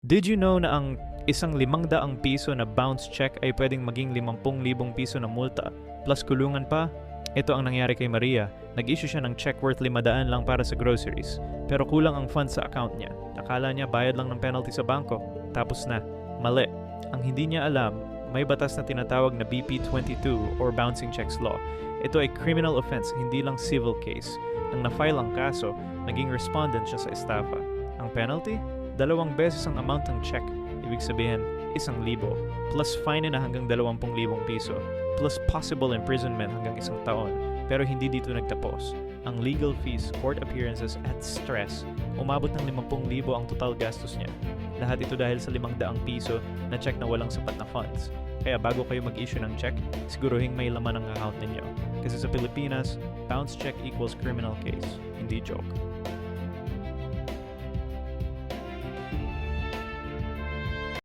Did you know na ang isang 500 piso na bounce check ay pwedeng maging 50,000 piso na multa plus kulungan pa? Ito ang nangyari kay Maria. Nag-issue siya ng check worth 500 lang para sa groceries. Pero kulang ang funds sa account niya. Akala niya bayad lang ng penalty sa bangko. Tapos na. Mali. Ang hindi niya alam, may batas na tinatawag na BP-22 or Bouncing Checks Law. Ito ay criminal offense, hindi lang civil case. Nang na-file ang kaso, naging respondent siya sa estafa. Ang penalty? 2 beses ang amount ng check. Ibig sabihin, 1,000 plus fine na hanggang 20,000 piso plus possible imprisonment hanggang 1 taon. Pero hindi dito nagtapos. Ang legal fees, court appearances at stress, umabot ng 50,000 ang total gastos niya. Lahat ito dahil sa 500 piso na check na walang sapat na funds. Kaya bago kayo mag-issue ng check, siguruhin may laman ang account ninyo. Kasi sa Pilipinas, bounce check equals criminal case, hindi joke.